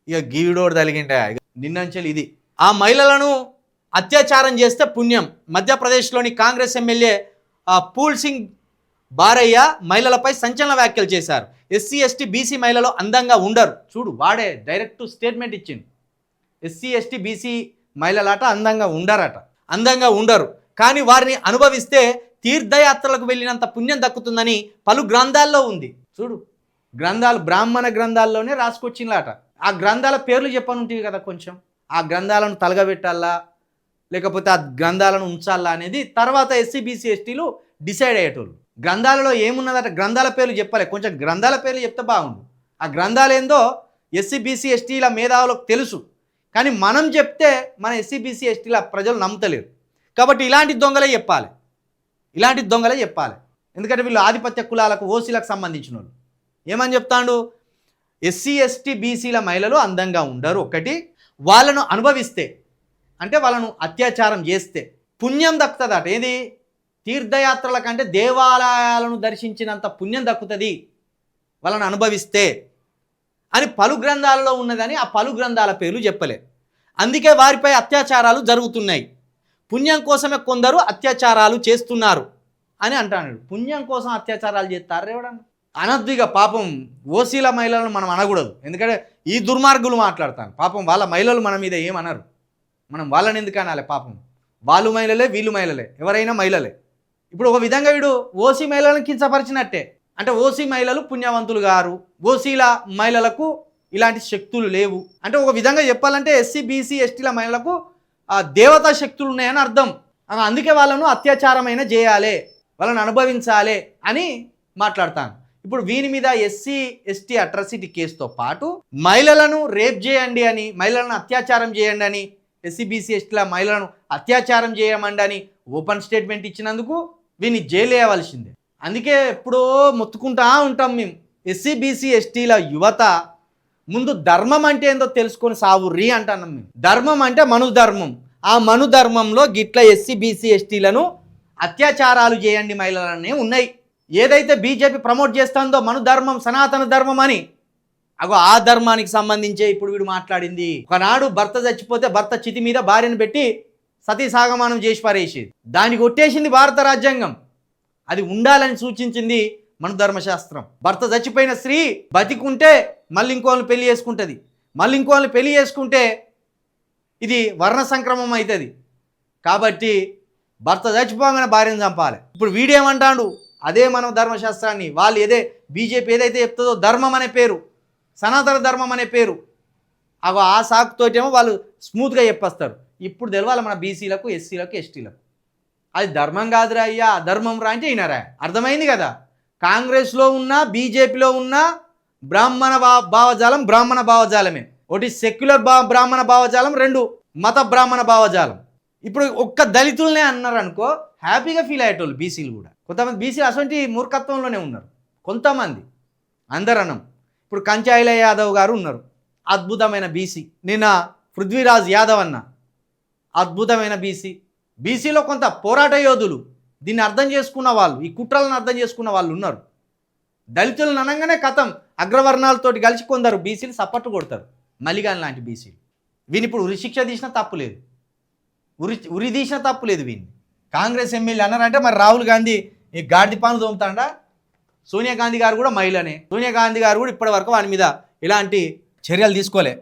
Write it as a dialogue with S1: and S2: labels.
S1: ఇక గీవిడోడు తలిగింటే నిన్నంచెలు ఇది. ఆ మహిళలను అత్యాచారం చేస్తే పుణ్యం. మధ్యప్రదేశ్లోని కాంగ్రెస్ ఎమ్మెల్యే పూల్ సింగ్ బారయ్య మహిళలపై సంచలన వ్యాఖ్యలు చేశారు. ఎస్సీ ఎస్టీ బీసీ మహిళలు అందంగా ఉండరు. చూడు, వాడే డైరెక్ట్ స్టేట్మెంట్ ఇచ్చింది. ఎస్సీ ఎస్టీ బీసీ మహిళలట అందంగా ఉండరు, కానీ వారిని అనుభవిస్తే తీర్థయాత్రలకు వెళ్ళినంత పుణ్యం దక్కుతుందని పలు గ్రంథాల్లో ఉంది. చూడు, గ్రంథాలు బ్రాహ్మణ గ్రంథాల్లోనే రాసుకొచ్చిందట. ఆ గ్రంథాల పేర్లు చెప్పనుంటుంది కదా, కొంచెం ఆ గ్రంథాలను తలగబెట్టాలా లేకపోతే ఆ గ్రంథాలను ఉంచాలా అనేది తర్వాత ఎస్సీ బీసీ ఎస్టీలు డిసైడ్ అయ్యేటోళ్ళు. గ్రంథాలలో ఏమున్నదట, గ్రంథాల పేర్లు చెప్పలే, కొంచెం గ్రంథాల పేర్లు చెప్తే బాగుండు. ఆ గ్రంథాలు ఏందో ఎస్సీ బీసీ ఎస్టీల మేధావులకు తెలుసు, కానీ మనం చెప్తే మన ఎస్సీ బీసీ ఎస్టీల ప్రజలు నమ్ముతలేరు. కాబట్టి ఇలాంటి దొంగలే చెప్పాలి. ఎందుకంటే వీళ్ళు ఆధిపత్య కులాలకు ఓసీలకు సంబంధించిన వాళ్ళు. ఏమని చెప్తాడు, ఎస్సీ ఎస్టీ బీసీల మహిళలు అందంగా ఉండరు. ఒకటి, వాళ్ళను అనుభవిస్తే అంటే వాళ్ళను అత్యాచారం చేస్తే పుణ్యం దక్కుతుందట. ఏది, తీర్థయాత్రల కంటే దేవాలయాలను దర్శించినంత పుణ్యం దక్కుతుంది వాళ్ళను అనుభవిస్తే అని పలు గ్రంథాలలో ఉన్నదని ఆ పలు గ్రంథాల పేర్లు చెప్పలే. అందుకే వారిపై అత్యాచారాలు జరుగుతున్నాయి. పుణ్యం కోసమే కొందరు అత్యాచారాలు చేస్తున్నారు అని అంటాడు. పుణ్యం కోసం అత్యాచారాలు చేస్తారు ఎవడన్నా? అనద్దు. ఇక పాపం ఓసీల మహిళలను మనం అనకూడదు, ఎందుకంటే ఈ దుర్మార్గులు మాట్లాడతాను. పాపం వాళ్ళ మహిళలు మన మీద ఏమనరు, మనం వాళ్ళని ఎందుకు అనాలి? పాపం వాళ్ళు మహిళలే, వీళ్ళు మహిళలే, ఎవరైనా మహిళలే. ఇప్పుడు ఒక విధంగా వీడు ఓసీ మహిళలను కించపరిచినట్టే. అంటే ఓసీ మహిళలు పుణ్యవంతులు గారు, ఓసీల మహిళలకు ఇలాంటి శక్తులు లేవు అంటే ఒక విధంగా చెప్పాలంటే ఎస్సీ బీసీ ఎస్టీల మహిళలకు దేవతా శక్తులు ఉన్నాయని అర్థం. అందుకే వాళ్ళను అత్యాచారమైన చేయాలి, వాళ్ళని అనుభవించాలి అని మాట్లాడతాను. ఇప్పుడు వీని మీద ఎస్సీ ఎస్టీ అట్రాసిటీ కేసుతో పాటు మహిళలను రేప్ చేయండి అని, మహిళలను అత్యాచారం చేయండి అని, ఎస్సీ బీసీ ఎస్టీల మహిళలను అత్యాచారం చేయమండి అని ఓపెన్ స్టేట్మెంట్ ఇచ్చినందుకు వీని జైలు వేయవలసిందే. అందుకే ఎప్పుడో మొత్తుకుంటా ఉంటాం మేము, ఎస్సీ బీసీ ఎస్టీల యువత ముందు ధర్మం అంటే ఏందో తెలుసుకొని సావుర్రి అంటున్నాం మేము. ధర్మం అంటే మనుధర్మం. ఆ మనుధర్మంలో గిట్ల ఎస్సీ బీసీ ఎస్టీలను అత్యాచారాలు చేయండి మహిళలనే ఉన్నాయి. ఏదైతే బీజేపీ ప్రమోట్ చేస్తుందో మనుధర్మం, సనాతన ధర్మం అని, ఆ ధర్మానికి సంబంధించే ఇప్పుడు వీడు మాట్లాడింది. ఒకనాడు భర్త చచ్చిపోతే భర్త చితి మీద భార్యను పెట్టి సతీ సాగమానం చేసి పారేసేది. దాన్ని కొట్టేసింది భారత రాజ్యాంగం. అది ఉండాలని సూచించింది మన ధర్మశాస్త్రం. భర్త చచ్చిపోయిన స్త్రీ బతికుంటే మళ్ళీ ఇంకోళ్ళని పెళ్లి చేసుకుంటుంది, మళ్ళీ ఇంకోళ్ళని పెళ్లి చేసుకుంటే ఇది వర్ణ సంక్రమం అవుతుంది. కాబట్టి భర్త చచ్చిపోగానే భార్యను చంపాలి. ఇప్పుడు వీడేమంటాడు, అదే మనం ధర్మశాస్త్రాన్ని వాళ్ళు బీజేపీ ఏదైతే చెప్తుందో ధర్మం అనే పేరు, సనాతన ధర్మం అనే పేరు, ఆ సాకుతోటేమో వాళ్ళు స్మూత్గా చెప్పేస్తారు. ఇప్పుడు తెలవాలి మన బీసీలకు ఎస్సీలకు ఎస్టీలకు, అది ధర్మం కాదురా అయ్యా, ధర్మం రా అంటే ఈయనరా. అర్థమైంది కదా. కాంగ్రెస్లో ఉన్న బీజేపీలో ఉన్న బ్రాహ్మణ భావజాలమే. ఒకటి సెక్యులర్ బ్రాహ్మణ భావజాలం, రెండు మత బ్రాహ్మణ భావజాలం. ఇప్పుడు ఒక్క దళితులనే అన్నారు అనుకో, హ్యాపీగా ఫీల్ అయ్యేటోళ్ళు బీసీలు కూడా. కొంతమంది బీసీలు అటువంటి మూర్ఖత్వంలోనే ఉన్నారు కొంతమంది, అందరనం. ఇప్పుడు కంచాయిల యాదవ్ గారు ఉన్నారు, అద్భుతమైన బీసీ. నిన్న పృథ్వీరాజ్ యాదవ్ అన్న అద్భుతమైన బీసీ. బీసీలో కొంత పోరాట యోధులు, దీన్ని అర్థం చేసుకున్న వాళ్ళు, ఈ కుట్రలను అర్థం చేసుకున్న వాళ్ళు ఉన్నారు. దళితులను అనగానే కథం అగ్రవర్ణాలతోటి కలిసి కొందరు బీసీలు సపోర్ట్ కొడతారు. మలిగాన్ లాంటి బీసీలు. వీని ఇప్పుడు ఉరిశిక్ష తీసిన తప్పు లేదు, ఉరి తీసిన తప్పు లేదు. వీన్ని కాంగ్రెస్ ఎమ్మెల్యే అన్నారంటే మరి రాహుల్ గాంధీ ఈ గాడిద పాను తోముతాడా? సోనియా గాంధీ గారు కూడా మహిళనే. సోనియా గాంధీ గారు కూడా ఇప్పటి వరకు వాని మీద ఇలాంటి చర్యలు తీసుకోలే.